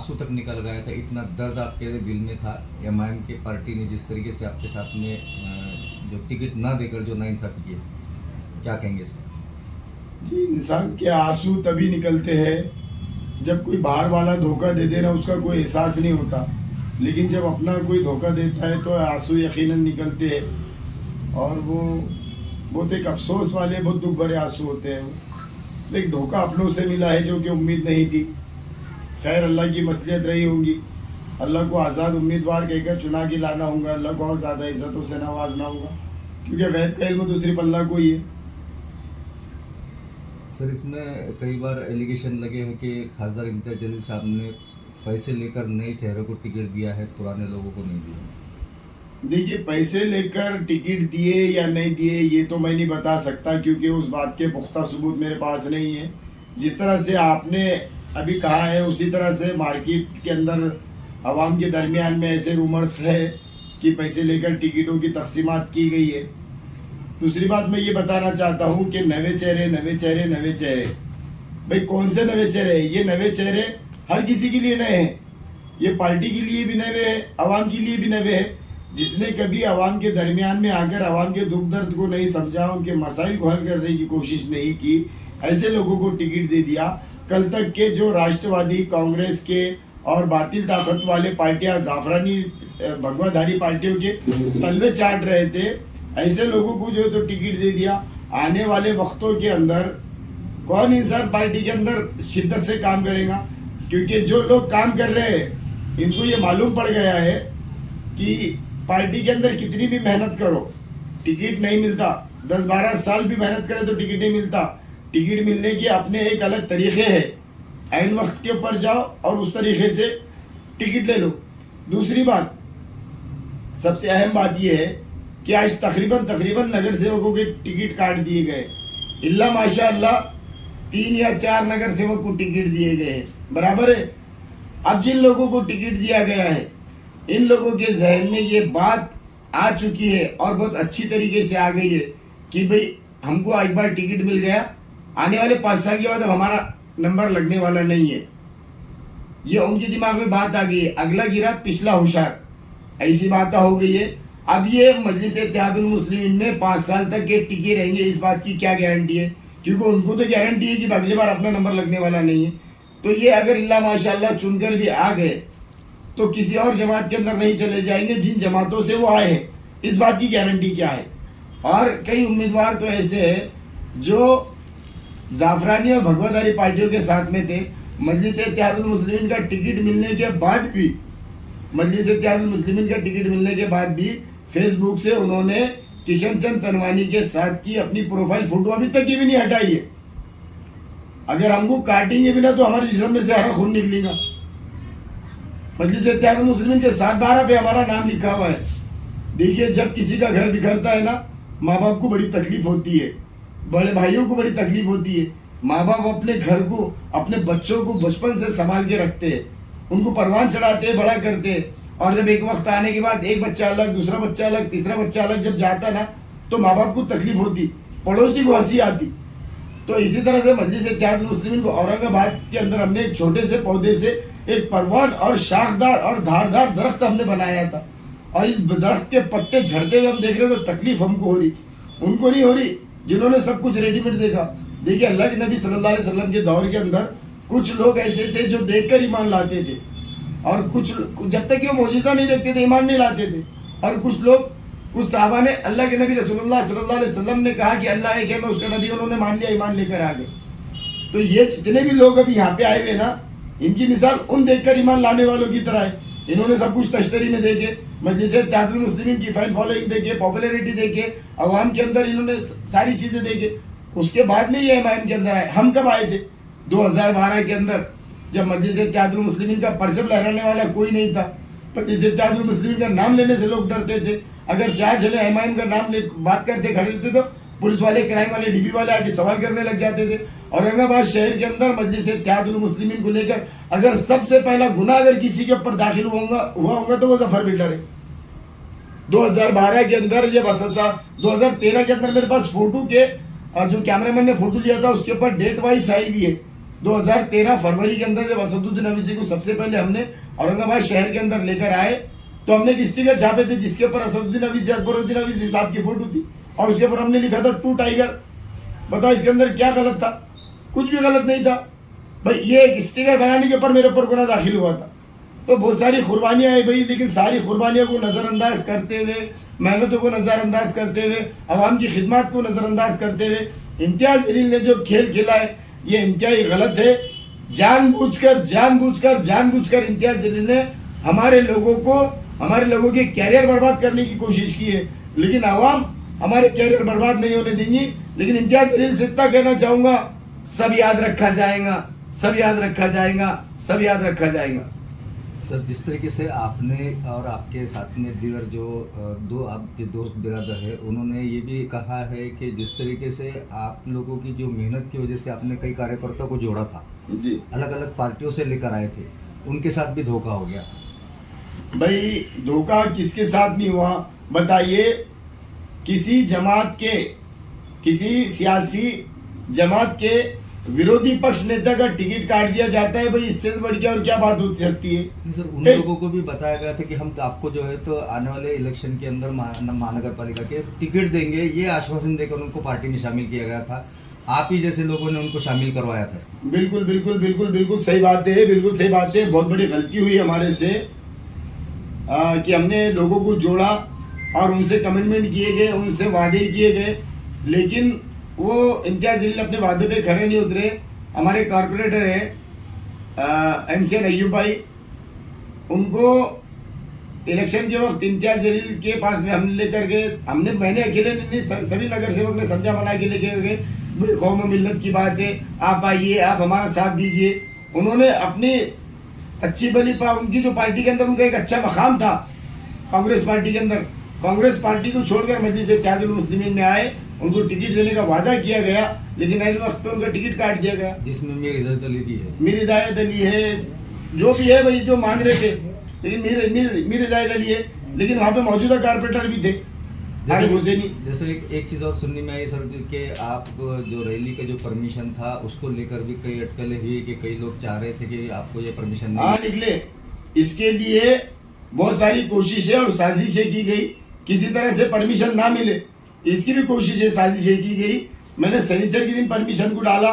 आंसू तक निकल गया था, इतना दर्द आपके दिल में था। एमआईएम की पार्टी ने जिस तरीके से आपके साथ में जो टिकट ना देकर जो नाइंसाफ़ी की, क्या कहेंगे इसको? जी, इंसान के आंसू तभी निकलते हैं जब कोई बाहर वाला धोखा दे देना, उसका कोई एहसास नहीं होता, लेकिन जब अपना कोई धोखा देता है तो आंसू यकीनन निकलते हैं। और वो बहुत एक अफसोस वाले, बहुत दुख भरे आंसू होते हैं। वो एक धोखा अपनों से मिला है जो कि उम्मीद नहीं थी। खैर, अल्लाह की मसलियत रही होंगी, अल्लाह को आज़ाद उम्मीदवार कहकर चुना के लाना होगा, अल्लाह को और ज़्यादा इज़्ज़तों से नवाजना होगा, क्योंकि गैब का इल्म तो सिर्फ अल्लाह को ही है। सर, इसमें कई बार एलिगेशन लगे हैं कि खासदार इम्तियाज़ जलील साहब ने पैसे लेकर नए चेहरों को टिकट दिया है, पुराने लोगों को नहीं दिया। देखिए, पैसे लेकर टिकट दिए या नहीं दिए ये तो मैं नहीं बता सकता, क्योंकि उस बात के पुख्ता सबूत मेरे पास नहीं है। जिस तरह से आपने अभी कहा है उसी तरह से मार्केट के अंदर आवाम के दरमियान में ऐसे रूमर्स है कि पैसे लेकर टिकटों की तकसीमात की गई है। दूसरी बात मैं ये बताना चाहता हूँ कि नवे चेहरे नवे चेहरे नवे चेहरे, भाई कौन से नवे चेहरे? ये नवे चेहरे हर किसी के लिए नए हैं, ये पार्टी के लिए भी नवे हैं, आवाम के लिए भी नवे हैं। जिसने कभी आवाम के दरमियान में आकर आवाम के दुख दर्द को नहीं समझा, उनके मसाइल को हल करने की कोशिश नहीं की, ऐसे लोगों को टिकट दे दिया। कल तक के जो राष्ट्रवादी कांग्रेस के और बातिल ताकत वाले पार्टियां जाफरानी भगवाधारी पार्टियों के तलवे चाट रहे थे, ऐसे लोगों को जो है तो टिकट दे दिया। आने वाले वक्तों के अंदर कौन इंसान पार्टी के अंदर शिद्दत से काम करेगा? क्योंकि जो लोग काम कर रहे हैं इनको ये मालूम पड़ गया है कि पार्टी के अंदर कितनी भी मेहनत करो टिकट नहीं मिलता। 10-12 साल भी मेहनत करे तो टिकट नहीं मिलता। टिकट मिलने के अपने एक अलग तरीके हैं, ऐन वक्त के ऊपर जाओ और उस तरीके से टिकट ले लो। दूसरी बात, सबसे अहम बात यह है कि आज तकरीबन नगर सेवकों के टिकट काट दिए गए। इल्ला माशाअल्लाह 3 या 4 नगर सेवक को टिकट दिए गए हैं, बराबर है। अब जिन लोगों को टिकट दिया गया है, इन लोगों के जहन में ये बात आ चुकी है और बहुत अच्छी तरीके से आ गई है कि भाई हमको एक बार टिकट मिल गया, आने वाले 5 साल के बाद अब हमारा नंबर लगने वाला नहीं है। ये उनके दिमाग में बात आ गई है, अगला गिरा पिछला होशियार, ऐसी बात हो गई है। अब ये मजलिस इत्तेहादुल मुस्लिमीन में 5 साल तक के टिके रहेंगे, इस बात की क्या गारंटी है? क्योंकि उनको तो गारंटी है कि अगली बार अपना नंबर लगने वाला नहीं है। तो ये अगर इल्ला माशाअल्लाह चुनकर भी आ गए तो किसी और जमात के अंदर नहीं चले जाएंगे जिन जमातों से वो आए हैं, इस बात की गारंटी क्या है? और कई उम्मीदवार तो ऐसे हैं जो जाफरानी और भगवाधारी पार्टियों के साथ में थे। मजलिस इत्तेहादुल मुस्लिमीन का टिकट मिलने के बाद भी फेसबुक से उन्होंने किशन चंद तनवानी के साथ की अपनी प्रोफाइल फोटो अभी तक ये भी नहीं हटाई है। अगर हमको काटेंगे भी ना तो हमारे जिस्म में से हरा खून निकलेगा। मजलिस इत्तेहादुल मुस्लिमीन के 7/12 पे हमारा नाम लिखा हुआ है। देखिए, जब किसी का घर बिखरता है ना, माँ बाप को बड़ी तकलीफ होती है, बड़े भाइयों को बड़ी तकलीफ होती है। माँ बाप अपने घर को, अपने बच्चों को बचपन से संभाल के रखते हैं, उनको परवान चढ़ाते हैं, बड़ा करते हैं। और जब एक वक्त आने के बाद एक बच्चा अलग, दूसरा बच्चा अलग, तीसरा बच्चा अलग जब जाता ना, तो माँ बाप को तकलीफ होती, पड़ोसी को हंसी आती। तो इसी तरह से मजलिस इत्तेहादुल मुस्लिमीन को औरंगाबाद के अंदर हमने एक छोटे से पौधे से एक परवान और शाखदार और धारदार दरख्त हमने बनाया था, और इस दरख्त के पत्ते झड़ते हुए हम देख रहे, तो तकलीफ हमको हो रही, उनको नहीं हो रही जिन्होंने सब कुछ रेडीमेड देखा। देखिए, अल्लाह के नबी सल्लल्लाहु अलैहि वसल्लम के दौर के अंदर कुछ लोग ऐसे थे जो देखकर ईमान लाते थे, और कुछ जब तक कि वो मौजिज़ा नहीं देखते थे ईमान नहीं लाते थे। और कुछ साहबा ने अल्लाह के नबी रसूलुल्लाह सल्लल्लाहु अलैहि वसल्लम ने कहा कि अल्लाह एक है, मैं उसका नबी, उन्होंने मान लिया, ईमान लेकर आ गए। तो ये जितने भी लोग अभी यहाँ पे आए हुए ना, इनकी मिसाल उन देखकर ईमान लाने वालों की तरह है। इन्होंने सब कुछ तश्तरी में देखे, मजलिस इत्तेहादुल मुस्लिमीन की फैन फॉलोइंग देखे, पॉपुलैरिटी देखे, अवाम के अंदर इन्होंने सारी चीज़ें देखे, उसके बाद में ये एमआईएम के अंदर आए। हम कब आए थे? 2012 के अंदर, जब मजलिस इत्तेहादुल मुस्लिमीन का परचम लहराने वाला कोई नहीं था। मजलिस इत्तेहादुल मुस्लिमीन का नाम लेने से लोग डरते थे। अगर 4 जने एमआईएम का नाम ले बात करते खड़े रहते तो पुलिस वाले, क्राइम वाले, डीबी वाले आके सवाल करने लग जाते थे। औरंगाबाद शहर के अंदर मजलिस इत्तेहादुल मुस्लिमीन को लेकर अगर सबसे पहला गुनाह अगर किसी के ऊपर दाखिल हुआ होगा तो वो जफर बिल्डर है। 2012 के अंदर जब अससा 2013 के अंदर मेरे पास फोटो के, और जो कैमरामैन ने फोटो लिया था उसके ऊपर डेट वाइज आई हुई है। 2013 फरवरी के अंदर जब असदुद्दीन अवैसी को सबसे पहले हमने औरंगाबाद शहर के अंदर लेकर आए तो हमने एक स्टिकर छापे थे जिसके ऊपर असदुद्दीन अवैसी अकबरुद्दीन अवैसी साहब की फोटो थी और उसके ऊपर हमने लिखा था टू टाइगर। बताओ इसके अंदर क्या गलत था? कुछ भी गलत नहीं था भाई। ये एक स्टिकर बनाने के ऊपर मेरे ऊपर गुनाह दाखिल हुआ था। तो बहुत सारी कुर्बानियां आई भाई, लेकिन सारी कुर्बानियों को नज़रअंदाज करते हुए, मेहनतों को नज़रअंदाज करते हुए, अवाम की खिदमत को नज़रअंदाज करते हुए इम्तियाज़ जलील ने जो खेल खेला है ये इंतहाई गलत है। जानबूझकर इम्तियाज़ जलील ने हमारे लोगों के कैरियर बर्बाद करने की कोशिश की है, लेकिन अवाम हमारे कैरियर बर्बाद नहीं होने देंगी। लेकिन इम्तियाज़ जलील से इतना कहना चाहूँगा, सब याद रखा जाएगा, सब याद रखा जाएगा, सब याद रखा जाएगा। सर, जिस तरीके से आपने और आपके साथ में दीगर जो दो आपके दोस्त बिरादर है उन्होंने ये भी कहा है कि जिस तरीके से आप लोगों की जो मेहनत की वजह से आपने कई कार्यकर्ताओं को जोड़ा था जी, अलग अलग पार्टियों से लेकर आए थे, उनके साथ भी धोखा हो गया। भाई धोखा किसके साथ नहीं हुआ बताइए? किसी जमात के, किसी सियासी जमात के विरोधी पक्ष नेता का टिकट काट दिया जाता है भाई, इससे बढ़ के और क्या बात हो सकती है? नहीं सर, उन लोगों को भी बताया गया था कि हम आपको जो है तो आने वाले इलेक्शन के अंदर महानगर पालिका के टिकट देंगे, ये आश्वासन देकर उनको पार्टी में शामिल किया गया था। आप ही जैसे लोगों ने उनको शामिल करवाया था। बिल्कुल बिल्कुल बिल्कुल बिल्कुल सही बात है, बिल्कुल सही बात है। बहुत बड़ी गलती हुई हमारे से कि हमने लोगों को जोड़ा और उनसे कमिटमेंट किए गए, उनसे वादे किए गए, लेकिन वो इम्तियाज़ जलील अपने वादे पे खरे नहीं उतरे। हमारे कॉरपोरेटर है MCN अय्यूब भाई, उनको इलेक्शन के वक्त इम्तियाज़ जलील के पास में हम लेकर गए। मैंने अकेले नहीं, सभी नगर सेवक ने समझा बना के लेके गए भाई कौम में मिल्लत की बात है, आप आइए, आप हमारा साथ दीजिए। उन्होंने अपनी अच्छी भली उनकी जो पार्टी के अंदर उनका एक अच्छा मकाम था कांग्रेस पार्टी के अंदर, कांग्रेस पार्टी को छोड़कर मजलिस इत्तेहादुल मुस्लिमीन में आए, उनको टिकट देने का वादा किया गया, लेकिन ऐन वक्त पे उनका टिकट काट दिया गया। जिसमें मेरी हिदायत अली भी है, मीर हिदायत अली है, जो भी है भाई, जो मांग रहे थे, लेकिन मीर हिदायत अली है, लेकिन वहाँ पे मौजूदा कारपोरेटर भी थे हुसैनी। जैसे एक चीज़ और सुनने में आई सर कि आप जो रैली का जो परमिशन था उसको लेकर भी कई अटकलें हुई कि कई लोग चाह रहे थे कि आपको ये परमिशन नहीं निकले। इसके लिए बहुत सारी कोशिशें और साजिशें की गई, किसी तरह से परमिशन ना मिले इसकी भी कोशिशें साजिशें की गई। मैंने शनिचर के दिन परमिशन को डाला,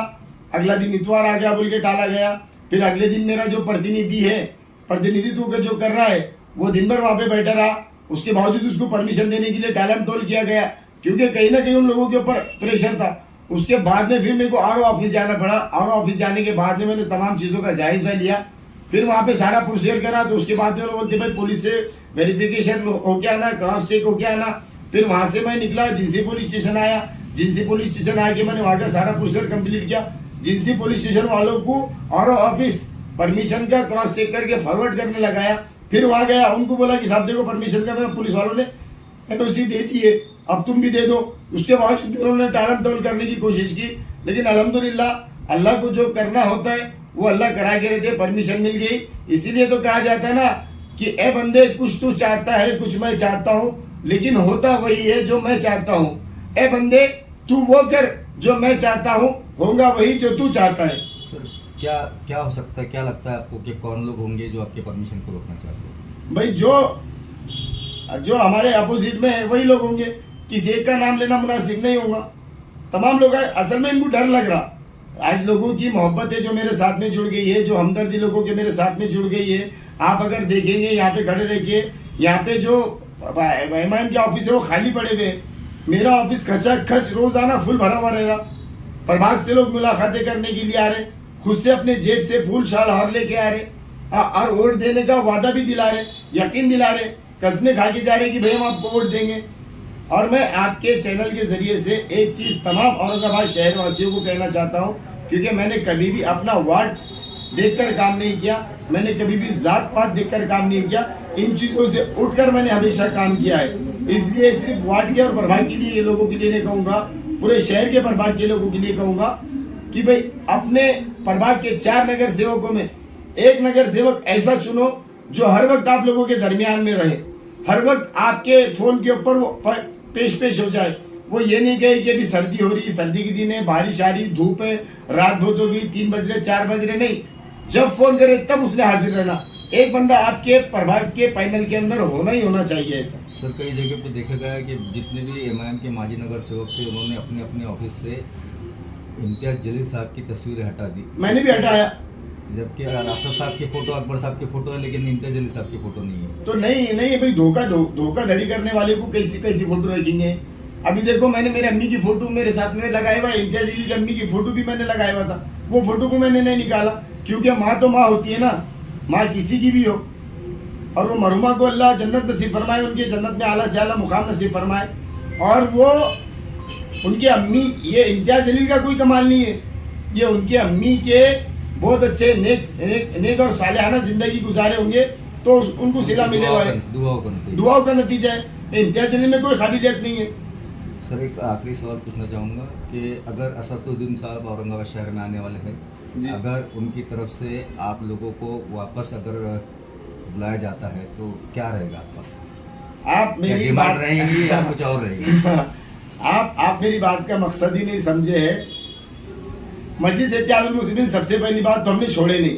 अगला दिन इतवार आ गया बोल के टाला गया। फिर अगले दिन मेरा जो प्रतिनिधि है, प्रतिनिधित्व का जो कर रहा है, वो दिन भर वहाँ पे बैठा रहा, उसके बावजूद उसको परमिशन देने के लिए टालम टोल किया गया, क्योंकि कहीं ना कहीं उन लोगों के ऊपर प्रेशर था। उसके बाद में फिर मेरे को RO ऑफिस जाना पड़ा। RO ऑफिस जाने के बाद में मैंने तमाम चीज़ों का जायजा लिया, फिर वहाँ पे सारा प्रोसीजर करा। तो उसके बाद में लोग बोलते भाई पुलिस से वेरिफिकेशन हो के आना, क्रॉस चेक हो के आना। फिर वहाँ से मैं निकला, जिंसी पुलिस स्टेशन आया, जिंसी पुलिस स्टेशन आके मैंने वहाँ का सारा प्रोसीजर कंप्लीट किया। जिंसी पुलिस स्टेशन वालों को RO ऑफिस परमिशन का क्रॉस चेक करके फॉरवर्ड करने लगाया। फिर वहाँ गया, उनको बोला कि साहब देखो परमिशन का पुलिस वालों ने NOC दे दी है, अब तुम भी दे दो। उसके बावजूद उन्होंने टालम टोल करने की कोशिश की, लेकिन अल्हम्दुलिल्लाह अल्लाह को जो करना होता है वो अल्लाह करा के रहते, परमिशन मिल गई। इसीलिए तो कहा जाता है ना कि ए बंदे कुछ तू चाहता है, कुछ मैं चाहता हूँ, लेकिन होता वही है जो मैं चाहता हूँ। ए बंदे तू वो कर जो मैं चाहता हूँ, होगा वही जो तू चाहता है। सर क्या हो सकता है, क्या लगता है आपको कि कौन लोग होंगे जो आपके परमिशन को रोकना चाहते हैं? भाई जो हमारे अपोजिट में है वही लोग होंगे, किसी एक का नाम लेना मुनासिब नहीं होगा। तमाम लोग असल में इनको डर लग रहा, आज लोगों की मोहब्बत है जो मेरे साथ में जुड़ गई है, जो हमदर्दी लोगों के मेरे साथ में जुड़ गई है। आप अगर देखेंगे यहाँ पे खड़े रहिए, यहाँ पे जो MIM के ऑफिस है वो खाली पड़े हुए, मेरा ऑफिस खचाखच रोजाना फुल भरा हुआ रह रहा। प्रभाग से लोग मुलाकातें करने के लिए आ रहे, खुद से अपने जेब से फूल शाल हार लेके आ रहे, और वोट देने का वादा भी दिला रहे, यकीन दिला रहे, कसमें खा के जा रहे कि भाई हम आपको वोट देंगे। और मैं आपके चैनल के जरिए से एक चीज़ तमाम औरंगाबाद शहर वासियों को कहना चाहता हूँ, क्योंकि मैंने कभी भी अपना वार्ड देखकर काम नहीं किया, मैंने कभी भी जात पात देखकर काम नहीं किया, इन चीज़ों से उठकर मैंने हमेशा काम किया है। इसलिए सिर्फ वार्ड के और प्रभाग के लिए लोगों के लिए नहीं कहूँगा, पूरे शहर के प्रभाग के लोगों के लिए कहूँगा कि भाई अपने प्रभाग के 4 नगर सेवकों में एक नगर सेवक ऐसा चुनो जो हर वक्त आप लोगों के दरमियान में रहे, हर वक्त आपके फ़ोन के ऊपर वो पेश हो जाए, वो ये नहीं कहे कि अभी सर्दी हो रही, सर्दी के दिन है, बारिश आ रही, धूप है, रात बहुत हो गई, 3 बज रहे 4 बज रहे, नहीं, जब फोन करे तब उसने हाजिर रहना। एक बंदा आपके प्रभाग के पैनल के अंदर होना ही होना चाहिए ऐसा। सर कई जगह पे देखा गया है कि जितने भी एमआईएम के माजी नगर सेवक थे उन्होंने अपने अपने ऑफिस से इम्तियाज जलील साहब की तस्वीरें हटा दी, मैंने भी हटाया। जबकि रासद साहब की फोटो, अकबर साहब की फोटो है, लेकिन इम्तियाज जलील साहब की फोटो नहीं है। तो नहीं भाई, धोखाधड़ी करने वाले को कैसी कैसी फोटो रखेंगे। अभी देखो, मैंने मेरे अम्मी की फोटो मेरे साथ में लगाया हुआ, इम्तियाज जलील की अम्मी की फोटो भी मैंने लगाया हुआ था, वो फोटो को मैंने नहीं निकाला, क्योंकि माँ तो माँ होती है ना, माँ किसी की भी हो। और वो मरहुमा को अल्लाह जन्नत नसीब फरमाए, उनके जन्नत में आला से आला मुकाम नसीब फरमाए। और वो उनके अम्मी, ये इम्तियाज जलील का कोई कमाल नहीं है, ये उनके अम्मी के बहुत अच्छे नेक और सालिहाना जिंदगी गुजारे होंगे तो उनको सिला मिले हुआ है, दुआओं का नतीजा है। इम्तियाज जलील में कोई काबिलियत नहीं है। सर एक आखिरी सवाल पूछना चाहूँगा कि अगर असदुद्दीन साहब औरंगाबाद शहर में आने वाले हैं, अगर उनकी तरफ से आप लोगों को वापस अगर बुलाया जाता है तो क्या रहेगा आपके पास? आप मेरी बात रहेंगी या कुछ और रहेगी? आप मेरी बात का मकसद ही नहीं समझे है। मजलिस इत्तेहादुल मुस्लिमीन सबसे पहली बात तो हमने छोड़े नहीं,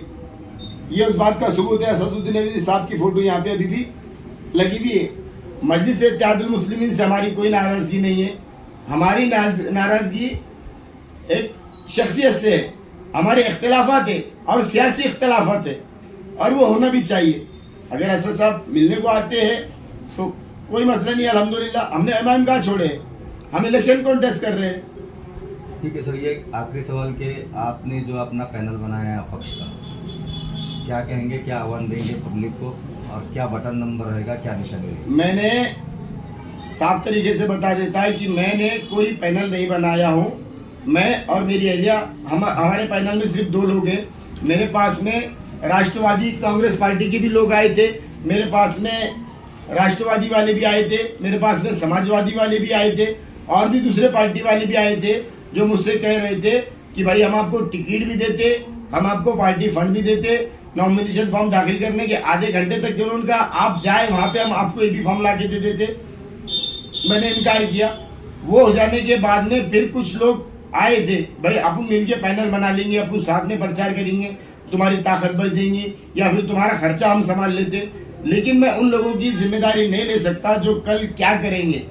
ये उस बात का सबूत है। असदुद्दीन अवीसी साहब की फोटो यहाँ पे अभी भी लगी हुई है। मजलिस इत्तेहादुल मुस्लिमीन से हमारी कोई नाराजगी नहीं है। हमारी नाराजगी एक शख्सियत से है, हमारे इख्तिलाफात है और सियासी इख्तिलाफात है, और वो होना भी चाहिए। अगर असद साहब मिलने को आते हैं तो कोई मसला नहीं, अल्हम्दुलिल्लाह। हमने इमाम कहाँ छोड़े हैं, हम इलेक्शन कॉन्टेस्ट कर रहे हैं। ठीक है सर, ये एक आखिरी सवाल के आपने जो अपना पैनल बनाया है पक्ष का, क्या कहेंगे, क्या आह्वान देंगे पब्लिक को, और क्या बटन नंबर रहेगा, क्या निशानी रहेगी? मैंने साफ तरीके से बता देता है कि मैंने कोई पैनल नहीं बनाया हूँ। मैं और मेरी अहलिया, हमारे पैनल में सिर्फ 2 लोग हैं। मेरे पास में राष्ट्रवादी कांग्रेस पार्टी के भी लोग आए थे, मेरे पास में राष्ट्रवादी वाले भी आए थे, मेरे पास में समाजवादी वाले भी आए थे, और भी दूसरे पार्टी वाले भी आए थे, जो मुझसे कह रहे थे कि भाई हम आपको टिकट भी देते, हम आपको पार्टी फंड भी देते, नॉमिनेशन फॉर्म दाखिल करने के आधे घंटे तक जो उनका आप जाए वहाँ पे हम आपको एक भी फॉर्म ला के दे देते। मैंने इनकार किया। वो हो जाने के बाद में फिर कुछ लोग आए थे, भाई अपन मिल के पैनल बना लेंगे, अपन साथ में प्रचार करेंगे, तुम्हारी ताकत बढ़ जाएंगी, या फिर तुम्हारा खर्चा हम संभाल लेते। लेकिन मैं उन लोगों की जिम्मेदारी नहीं ले सकता जो कल क्या करेंगे।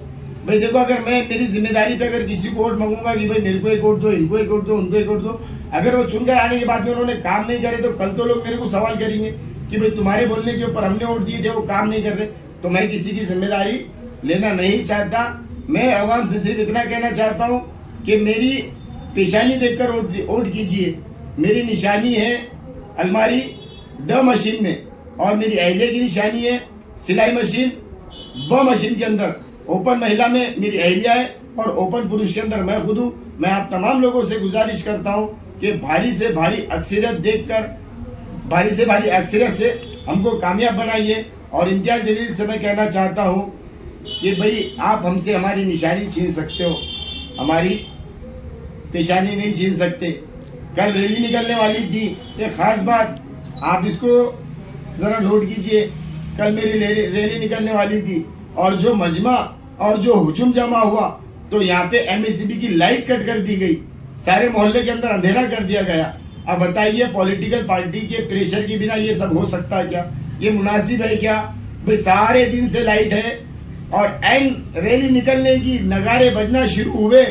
भाई देखो, अगर मैं मेरी जिम्मेदारी पे अगर किसी को वोट मांगूंगा कि भाई मेरे को एक वोट दो, इनको एक वोट दो, उनको एक वोट दो, अगर वो चुनकर आने के बाद में उन्होंने काम नहीं करे तो कल तो लोग मेरे को सवाल करेंगे कि भाई तुम्हारे बोलने के ऊपर हमने वोट दिए थे, वो काम नहीं कर रहे। तो मैं किसी की जिम्मेदारी लेना नहीं चाहता। मैं आवाम से सिर्फ इतना कहना चाहता हूँ कि मेरी पेशानी देखकर वोट कीजिए। मेरी निशानी है अलमारी ड मशीन में, और मेरी अहलिया की निशानी है सिलाई मशीन ब मशीन के अंदर। ओपन महिला में मेरी अहलिया है और ओपन पुरुष के अंदर मैं खुद हूँ। मैं आप तमाम लोगों से गुजारिश करता हूँ कि भारी से भारी अक्सरियत देखकर, भारी से भारी अक्सरियत से हमको कामयाब बनाइए। और इम्तियाज जलील से मैं कहना चाहता हूँ कि भाई आप हमसे हमारी निशानी छीन सकते हो, हमारी पेशानी नहीं छीन सकते। कल रैली निकलने वाली थी, एक खास बात आप इसको ज़रा नोट कीजिए। कल मेरी रैली निकलने वाली थी और जो मजमा और जो हुजूम जमा हुआ तो यहाँ पे एमएससीबी की लाइट कट कर दी गई, सारे मोहल्ले के अंदर अंधेरा कर दिया गया। अब बताइए, पॉलिटिकल पार्टी के प्रेशर के बिना ये सब हो सकता है क्या? ये मुनासिब है क्या? भाई सारे दिन से लाइट है और एंड रैली निकलने की नगारे बजना शुरू हुए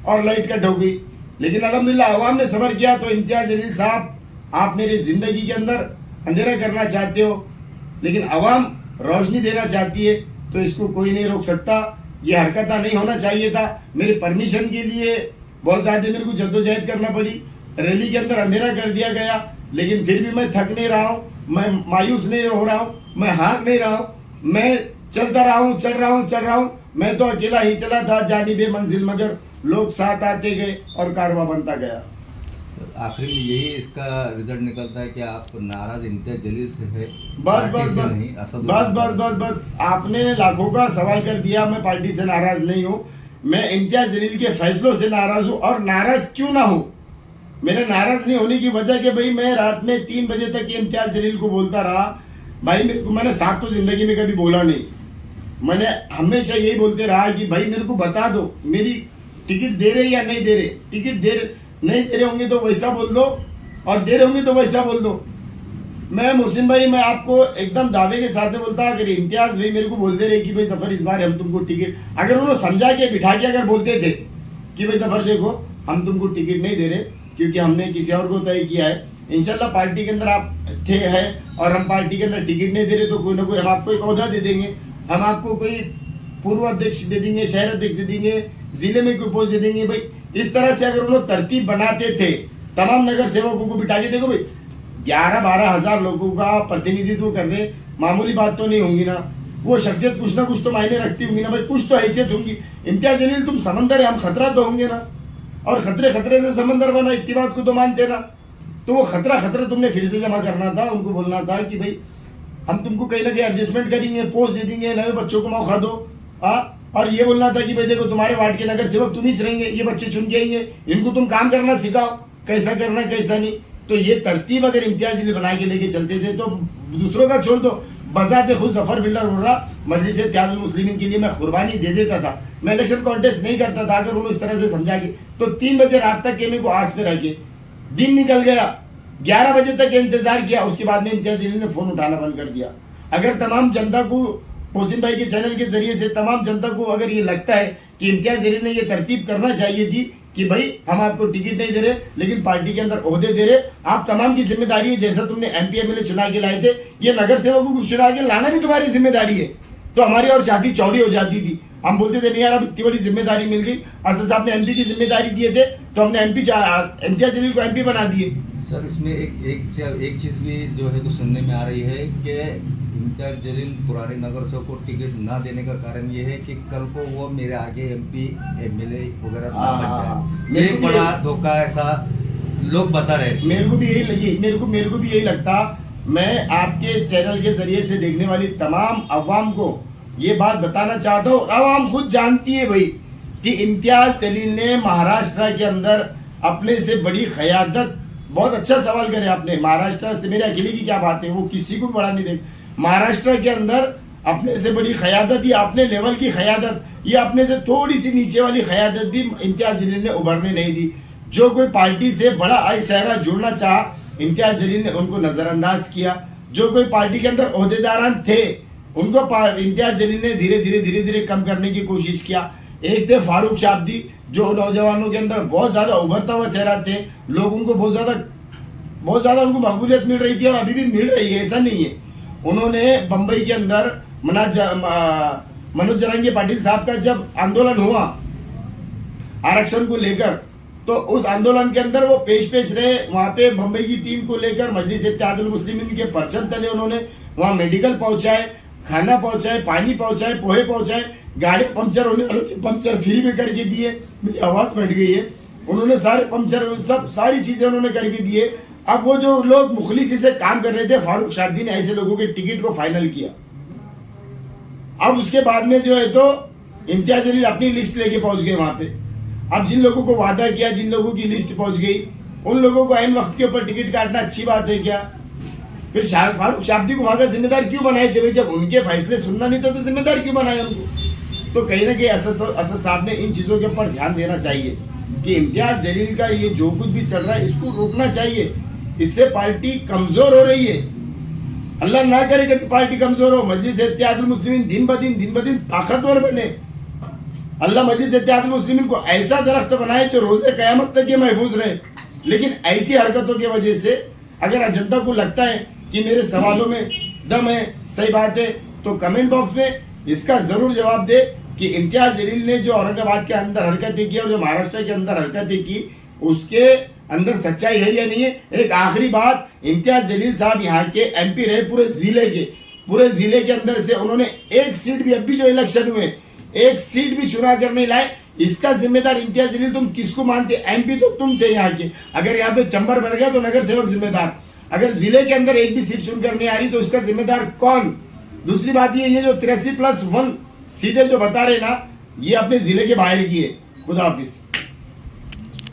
और लाइट कट हो गई। लेकिन अल्हम्दुलिल्लाह अवाम ने सब्र किया। तो इम्तियाज जलील साहब, आप मेरी ज़िंदगी के अंदर अंधेरा करना चाहते हो, लेकिन अवाम रोशनी देना चाहती है, तो इसको कोई नहीं रोक सकता। ये हरकत नहीं होना चाहिए था। मेरी परमिशन के लिए बहुत ज़्यादा मेरे को जद्दोजहद करना पड़ी, रैली के अंदर अंधेरा कर दिया गया, लेकिन फिर भी मैं थक नहीं रहा हूँ, मैं मायूस नहीं हो रहा हूँ, मैं हार नहीं रहा हूँ, मैं चलता रहा हूँ, चल रहा हूँ। मैं तो अकेला ही चला था जानिबे मंजिल, मगर लोग साथ आते गए और कारवां बनता गया। सर आखिर में यही इसका रिजल्ट निकलता है कि आप नाराज इम्तियाज जलील से है, बस पार्टी बस से बस नहीं, बस असदुद्दीन बस बस बस आपने लाखों का सवाल कर दिया। मैं पार्टी से नाराज नहीं हूँ, मैं इम्तियाज जलील के फैसलों से नाराज हूँ। और नाराज क्यों ना हूँ? मेरे नाराज नहीं होने की वजह कि भाई मैं रात में 3 बजे तक इम्तियाज जलील को बोलता रहा। भाई मैंने साथ तो जिंदगी में कभी बोला नहीं, मैंने हमेशा यही बोलते रहा कि भाई मेरे को बता दो मेरी टिकट दे रहे या नहीं दे रहे, टिकट नहीं दे रहे होंगे तो वैसा बोल दो और दे रहे होंगे तो वैसा बोल दो। मैं मोहसिन भाई मैं आपको एकदम दावे के साथ में बोलता, अगर इम्तियाज भाई मेरे को बोलते रहे कि भाई सफर इस बार हम तुमको टिकट, अगर उन्होंने समझा के बिठा के अगर बोलते थे कि भाई सफर देखो हम तुमको टिकट नहीं दे रहे क्योंकि हमने किसी और को तय किया है, इंशाल्लाह पार्टी के अंदर आप थे है और हम पार्टी के अंदर टिकट नहीं दे रहे तो कोई ना कोई हम आपको एक ओहदा दे देंगे, हम आपको कोई पूर्व अध्यक्ष दे देंगे, शहर अध्यक्ष दे देंगे, जिले में कोई पोस्ट दे देंगे। भाई इस तरह से अगर उन्होंने तरतीब बनाते थे तमाम नगर सेवकों को बिठा के, देखो भाई 11-12 हजार लोगों का प्रतिनिधित्व करने मामूली बात तो नहीं होंगी ना, वो शख्सियत कुछ ना कुछ तो मायने रखती होंगी ना भाई, कुछ तो हैसियत होंगी। इम्तियाज जलील तुम समंदर है, हम खतरा तो होंगे ना, और खतरे से समंदर बना, इतनी बात को तो मानते ना। तो वो खतरा तुमने फिर से जमा करना था, उनको बोलना था कि भाई हम तुमको कहीं ना कहीं एडजस्टमेंट करेंगे, पोस्ट दे देंगे, नए बच्चों को मौका दो। और ये बोलना था कि भाई देखो तुम्हारे वार्ड के नगर सेवक तुम ही रहेंगे, ये बच्चे चुन के आएंगे, इनको तुम काम करना सिखाओ, कैसा करना कैसा नहीं। तो ये तरतीब अगर इम्तियाज जलील बना के लेके चलते थे तो दूसरों का छोड़ दो, बजाते खुद जफर बिल्डर बोल रहा मजलिस इत्तेहादुल मुस्लिमीन के लिए मैं कुर्बानी दे देता था, मैं इलेक्शन कॉन्टेस्ट नहीं करता था, अगर उन्होंने इस तरह से समझा के तो 3 बजे रात तक केमे को आस पे रखे, दिन निकल गया, 11 बजे तक इंतजार किया, उसके बाद में इम्तियाज जलील ने फोन उठाना बंद कर दिया। अगर तमाम जनता को मोहसिन भाई के चैनल के जरिए से तमाम जनता को अगर ये लगता है कि इम्तियाज जलील ने ये तरतीब करना चाहिए थी कि भाई हम आपको टिकट नहीं दे रहे लेकिन पार्टी के अंदर ओहदे दे रहे, आप तमाम की जिम्मेदारी है, जैसा तुमने MP MLA चुना के लाए थे ये नगर सेवकों को चुना के लाना भी तुम्हारी जिम्मेदारी है, तो हमारी और छाती चौड़ी हो जाती थी। हम बोलते थे नहीं यार अब इतनी बड़ी जिम्मेदारी मिल गई, असद साहब ने MP की जिम्मेदारी दिए थे तो हमने इम्तियाज जलील को MP बना दिए। सर इसमें एक चीज़ भी जो है तो सुनने में आ रही है कि इम्तियाज जलील पुराने नगर सेवक को टिकट ना देने का कारण ये है कि कल को वो मेरे आगे MP MLA वगैरह ना बन जाए, एक बड़ा धोखा ऐसा लोग बता रहे। मेरे को भी यही लगी, मेरे को भी यही लगता। मैं आपके चैनल के जरिए से देखने वाली तमाम अवाम को ये बात बताना चाहता हूँ, अवाम खुद जानती है भाई कि इम्तियाज जलील ने महाराष्ट्र के अंदर अपने से बड़ी क़यादत, बहुत अच्छा सवाल करे आपने, महाराष्ट्र से मेरे अकेले की क्या बात है, वो किसी को बड़ा नहीं देख, महाराष्ट्र के अंदर अपने से बड़ी क़यादत, ये अपने लेवल की क़यादत, ये अपने से थोड़ी सी नीचे वाली क़यादत भी इम्तियाज जलील ने उभरने नहीं दी। जो कोई पार्टी से बड़ा चेहरा जुड़ना चाहा इम्तियाज जलील ने उनको नज़रअंदाज किया, जो कोई पार्टी के अंदर ओहदेदारान थे उनको इम्तियाज जलील ने धीरे धीरे कम करने की कोशिश किया। एक थे फारूक शाब्दी जो नौजवानों के अंदर बहुत ज़्यादा उभरता हुआ चेहरा थे, लोग उनको बहुत ज़्यादा उनको मकबूलियत मिल रही थी और अभी भी मिल रही है, ऐसा नहीं है। उन्होंने बम्बई के अंदर मनोज जरांगी पाटिल साहब का जब आंदोलन हुआ आरक्षण को लेकर, तो उस आंदोलन के अंदर वो पेश रहे, वहाँ पे बम्बई की टीम को लेकर मजलिस इत्तेहादुल मुस्लिमीन के परचम तले उन्होंने वहाँ मेडिकल पहुँचाए, खाना पहुँचाए, पानी पहुँचाए, पोहे पहुँचाए, गाड़ी पंचर होने वालों के पंचर फ्री में करके दिए, मेरी आवाज़ बैठ गई है, उन्होंने सारे पंचर सब सारी चीज़ें उन्होंने करके दिए। अब वो जो लोग मुखलिसी से काम कर रहे थे, फारूक शाब्दी ने ऐसे लोगों के टिकट को फाइनल किया। अब उसके बाद में जो है तो इम्तियाज जलील अपनी लिस्ट लेके पहुंच गए वहां पे। अब जिन लोगों को वादा किया, जिन लोगों की लिस्ट पहुंच गई, उन लोगों को ऐन वक्त के ऊपर टिकट काटना अच्छी बात है क्या? फिर फारूक शाब्दी को वहां का जिम्मेदार क्यों बनाए थे भाई? जब उनके फैसले सुनना नहीं था तो जिम्मेदार क्यों बनाए उनको? तो कहीं ना कहीं असद साहब ने इन चीज़ों के ऊपर ध्यान देना चाहिए कि इम्तियाज जलील का ये जो कुछ भी चल रहा है इसको रोकना चाहिए, इससे पार्टी कमज़ोर हो रही है। अल्लाह ना करे कि पार्टी कमज़ोर हो, मजलिस इत्तेहादुल मुस्लिमीन दिन ब दिन ताकतवर बने। अल्लाह मजलिस इत्तेहादुल मुस्लिमीन को ऐसा दरख्त बनाए जो रोज़े क़यामत तक ये महफूज रहे। लेकिन ऐसी हरकतों की वजह से अगर जनता को लगता है कि मेरे सवालों में दम है, सही बात है, तो कमेंट बॉक्स में इसका ज़रूर जवाब दे कि इम्तियाज जलील ने जो औरंगाबाद के अंदर हरकतें की और जो महाराष्ट्र के अंदर हरकतें की उसके अंदर सच्चाई है या नहीं है। एक आखिरी बात, इम्तियाज जलील साहब यहाँ के MP रहे पूरे ज़िले के अंदर से उन्होंने एक सीट भी, अभी जो इलेक्शन हुए एक सीट भी चुना कर नहीं लाए। इसका जिम्मेदार इम्तियाज जलील तुम किसको मानते? MP तो तुम थे यहाँ के, अगर यहाँ पे चंबर भर गया तो नगर सेवक जिम्मेदार, अगर जिले के अंदर एक भी सीट चुनकर नहीं आ रही तो इसका जिम्मेदार कौन? दूसरी बात ये जो 83+1 सीटें जो बता रहे ना, ये अपने जिले के बाहर की है। खुदा हाफिज।